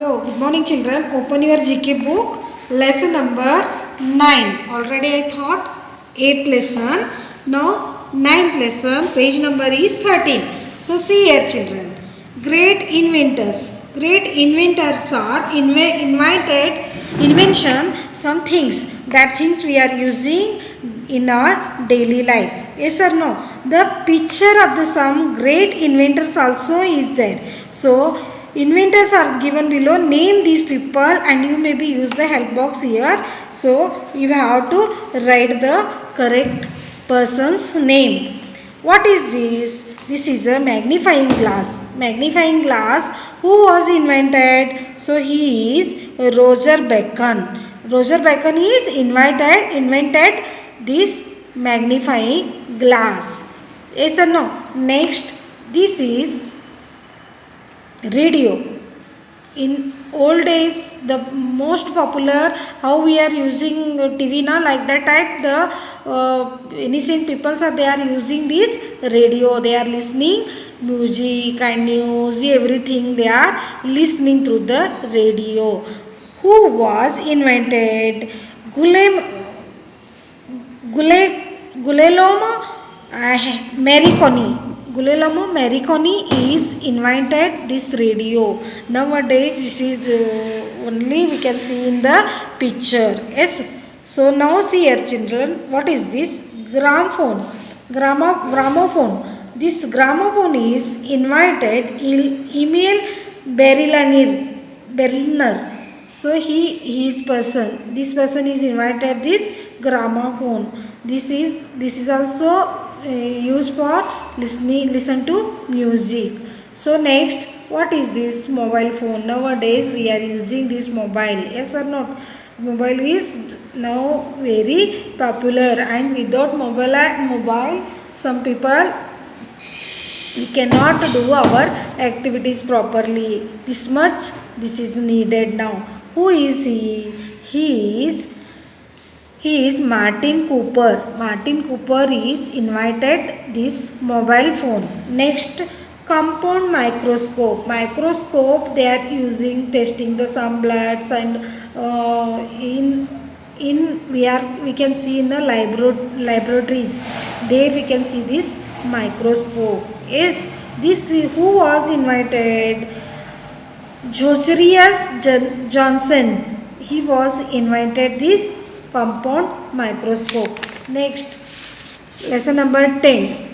Hello, good morning children. Open your GK book. Lesson number 9. Already I thought 8th lesson. Now 9th lesson. Page number is 13. So see here children. Great inventors. Great inventors are invented invention some things. That things we are using in our daily life. Yes or no? The picture of the some great inventors also is there. So inventors are given below. Name these people and you maybe use the help box here. So you have to write the correct person's name. What is this? This is a magnifying glass. Magnifying glass. Who was invented? So he is Roger Bacon. Roger Bacon is invented this magnifying glass. Yes or no? Next, this is radio. In old days, the most popular how we are using TV now, like that type the innocent peoples are they are using this radio. They are listening music and news, everything they are listening through the radio. Who was invented? Guglielmo Marconi. Guglielmo Marconi is invented this radio. Nowadays this is only we can see in the picture. Yes. So now see here children, what is this? Gramophone. Gramophone. This gramophone is invented Emil Berliner. So his person. This person is invented this gramophone. This is also used for listen to music. So next, what is this? Mobile phone. Nowadays we are using this mobile. Yes or not? Mobile is now very popular, and without mobile some people we cannot do our activities properly. This is needed now. Who is he? He is Martin Cooper. Martin Cooper is invented this mobile phone. Next, compound microscope. Microscope they are using testing the some bloods, and we can see in the laboratories. There we can see this microscope. Yes, this who was invented? Josephus Johnson. He was invented this compound microscope. Next, lesson number 10.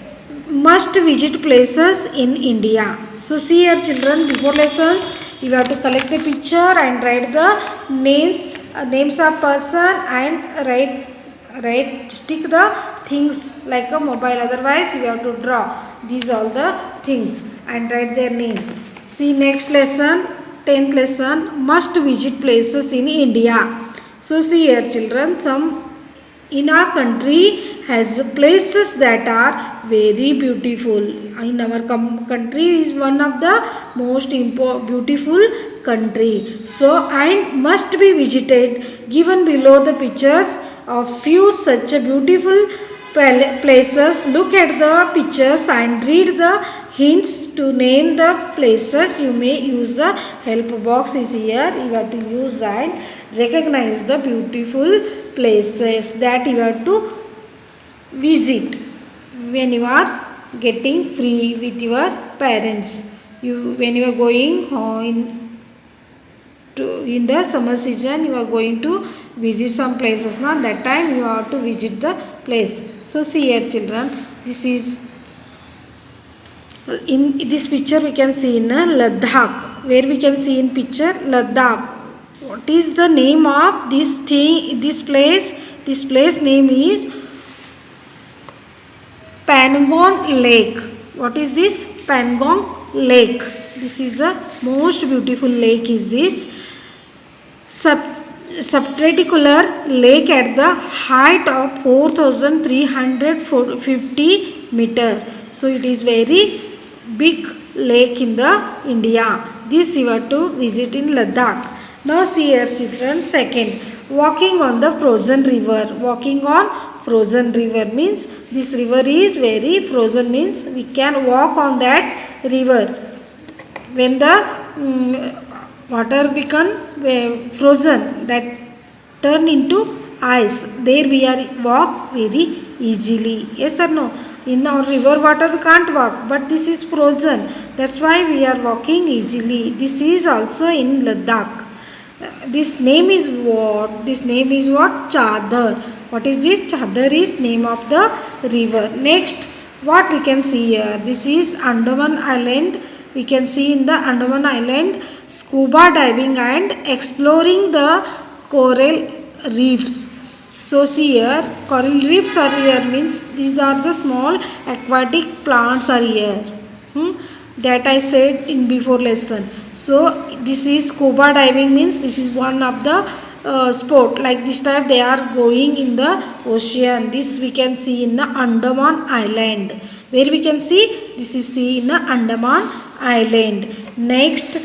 Must visit places in India. So see here children, before lessons you have to collect the picture and write the names of person, and stick the things like a mobile. Otherwise you have to draw these all the things and write their name. See next lesson, 10th lesson, must visit places in India. So see here children, some in our country has places that are very beautiful. In our country is one of the most beautiful country. So and must be visited. Given below the pictures of few such beautiful places. Look at the pictures and read the hints to name the places. You may use the help box is here. You have to use and recognize the beautiful places that you have to visit when you are getting free with your parents. When you are going in the summer season, you are going to visit some places. Now that time you have to visit the place. So see here children, this is in this picture we can see in Ladakh. Where we can see in picture Ladakh. What is the name of this thing? This place name is Pangong Lake. What is this? Pangong Lake. This is the most beautiful lake. Is this spectacular lake at the height of 4,350 meter. So it is very big lake in the India. This you have to visit in Ladakh. Now see here children, second, walking on the frozen river. Walking on frozen river means this river is very frozen, means we can walk on that river. When the water become frozen, that turn into ice. There we are walk very easily. Yes or no? In our river water we can't walk, but this is frozen, that's why we are walking easily. This is also in Ladakh. This name is what? This name is what? Chadar. What is this? Chadar is name of the river. Next, what we can see here? This is Andaman Island. We can see in the Andaman Island scuba diving and exploring the coral reefs. So see here, coral reefs are here, means these are the small aquatic plants are here. That I said in before lesson. So this is scuba diving, means this is one of the sport like this type they are going in the ocean. This we can see in the Andaman Island. Where we can see? This is see in the Andaman Island. Next,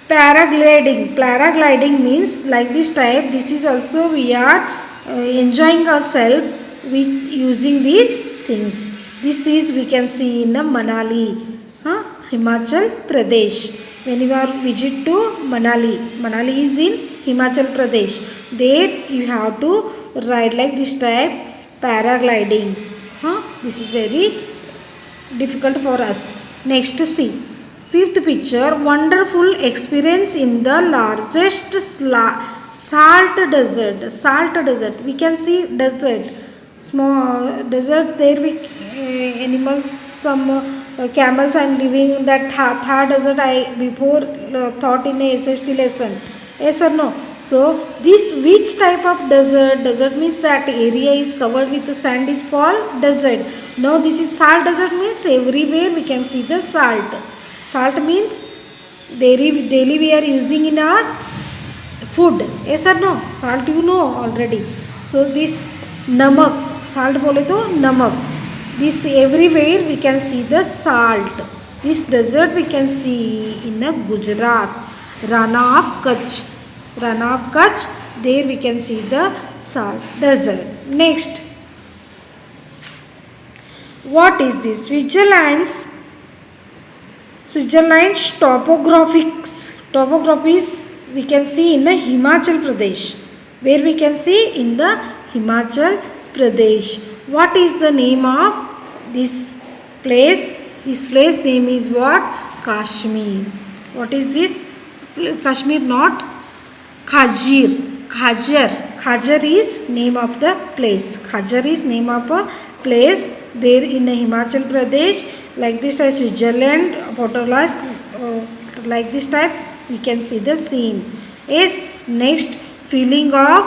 paragliding. Paragliding means like this type. This is also we are enjoying ourselves with using these things. This is we can see in the Manali, Himachal Pradesh. When you are visit to Manali, Manali is in Himachal Pradesh. There you have to ride like this type paragliding. This is very difficult for us. Next, see. Fifth picture, wonderful experience in the largest salt desert. Salt desert. We can see desert. Small desert. There we animals, some camels are living in that Thar desert. I before thought in a SST lesson. Yes or no? So this which type of desert? Desert means that area is covered with the sand is called desert. Now this is salt desert, means everywhere we can see the salt. Salt means daily we are using in our food. Yes or no? Salt you know already. So this namak, salt bole to namak. This everywhere we can see the salt. This desert we can see in the Gujarat, Rana of Kutch. Rana of Kutch, there we can see the salt desert. Next, what is this? Switzerland's topographies we can see in the Himachal Pradesh. Where we can see? In the Himachal Pradesh. What is the name of this place? This place name is what? Kashmir. What is this? Kashmir, not Khajir. Khajar is name of the place. Khajar is name of a place there in the Himachal Pradesh. Like this type Switzerland, photographs like this type we can see the scene. Yes. Next, feeling of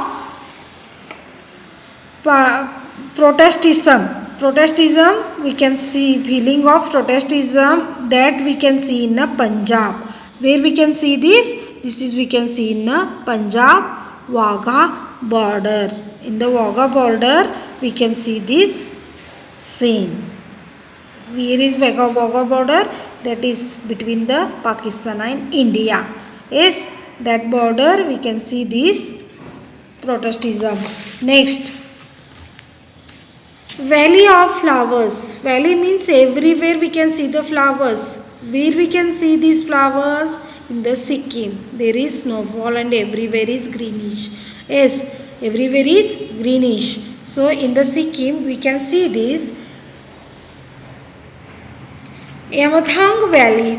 protestism. Protestism we can see, feeling of protestism that we can see in the Punjab. Where we can see this? This is we can see in the Punjab Wagah border. In the Wagah border we can see this scene. Where is Wagah border? That is between the Pakistan and India. Yes, that border we can see this protestism. Next, Valley of Flowers. Valley means everywhere we can see the flowers. Where we can see these flowers? In the Sikkim. There is snowfall and everywhere is greenish. Yes, everywhere is greenish. So in the Sikkim we can see this Yamathang Valley.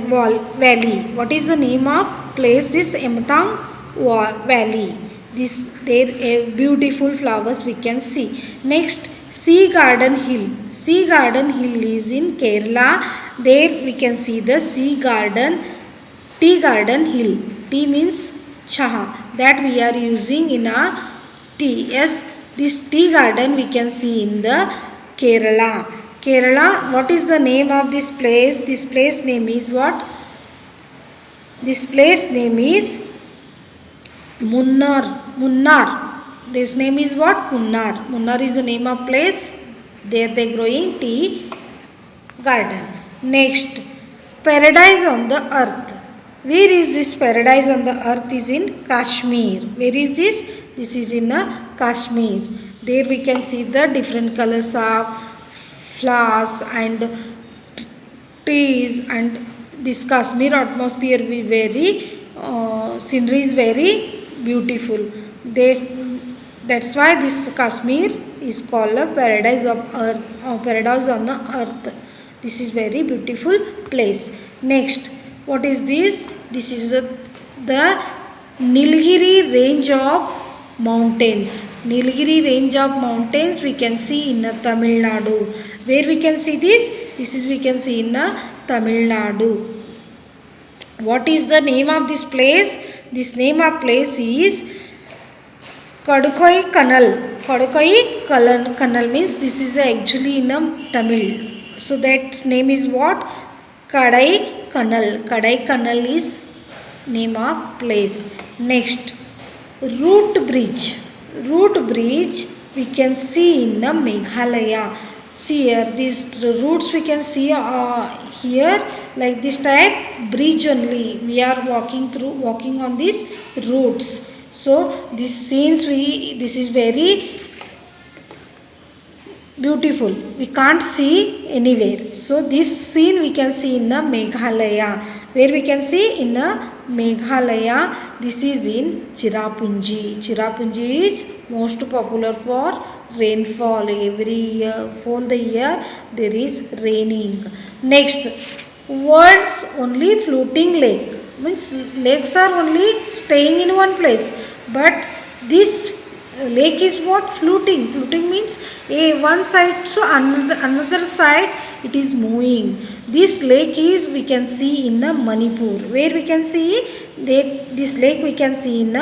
What is the name of place? This Yamathang Valley. This there beautiful flowers we can see. Next, Sea Garden Hill. Sea Garden Hill is in Kerala. There we can see the Tea Garden Hill. Tea means chaha that we are using in our tea. Yes, this tea garden we can see in the Kerala. What is the name of this place? This place name is what? This place name is Munnar. This name is what? Munnar. Munnar is the name of place. There they growing tea garden. Next, Paradise on the Earth. Where is this paradise on the earth? Is in Kashmir. Where is this? This is in Kashmir. There we can see the different colors of flowers and trees and this Kashmir atmosphere be very scenery is very beautiful. That's why this Kashmir is called a paradise of earth, paradise on the earth. This is very beautiful place. Next, what is this? This is the Nilgiri range of mountains. Nilgiri range of mountains we can see in Tamil Nadu. Where we can see this? This is we can see in Tamil Nadu. What is the name of this place? This name of place is Kadukoi Kanal. Kadukoi Kanal means this is actually in Tamil. So that name is what? Kadai Kanal. Kadai Kanal is name of place. Next, Root Bridge. Root Bridge we can see in Meghalaya. See here, these routes we can see here like this type bridge only. We are walking on these routes. So these scenes this is very beautiful. We can't see anywhere. So this scene we can see in Meghalaya. Where we can see in Meghalaya. This is in Cherrapunji. Cherrapunji is most popular for rainfall. Every year, whole the year there is raining. Next, words only floating lake. Means lakes are only staying in one place. But this lake is what? Floating. Floating means one side to another side it is moving. This lake is we can see in Manipur. Where we can see this lake we can see in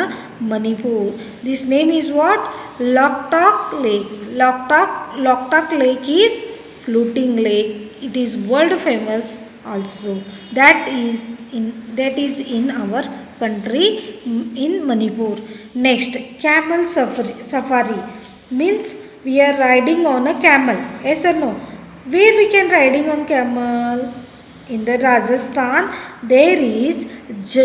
Manipur. This name is what? Loktak Lake. Loktak Lake is floating lake. It is world famous also. That is in our country in Manipur. Next, camel safari means we are riding on a camel. Yes or no? Where we can riding on camel? In the Rajasthan there is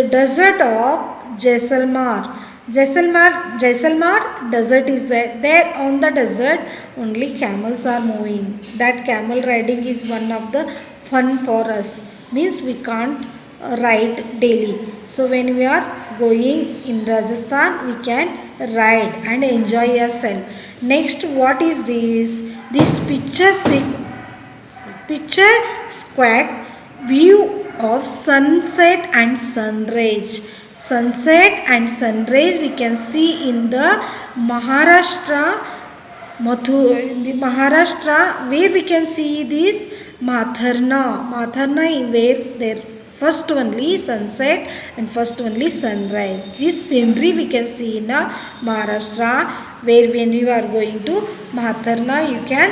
desert of Jaisalmer. Jaisalmer desert is there. There on the desert only camels are moving. That camel riding is one of the fun for us. Means we can't ride daily. So when we are going in Rajasthan we can ride and enjoy yourself. Next, what is this? This picture square view of sunset and sunrise. Sunset and sunrise we can see in the Maharashtra. Where we can see this? Matharna where there first only sunset and first only sunrise. This scenery we can see in Maharashtra, where when you are going to Matharna you can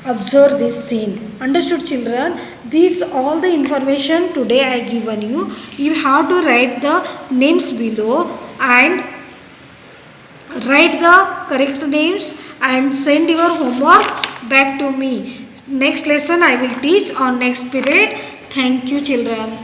observe this scene. Understood, children? These all the information today I given you. You have to write the names below and write the correct names and send your homework back to me. Next lesson I will teach on next period. Thank you, children.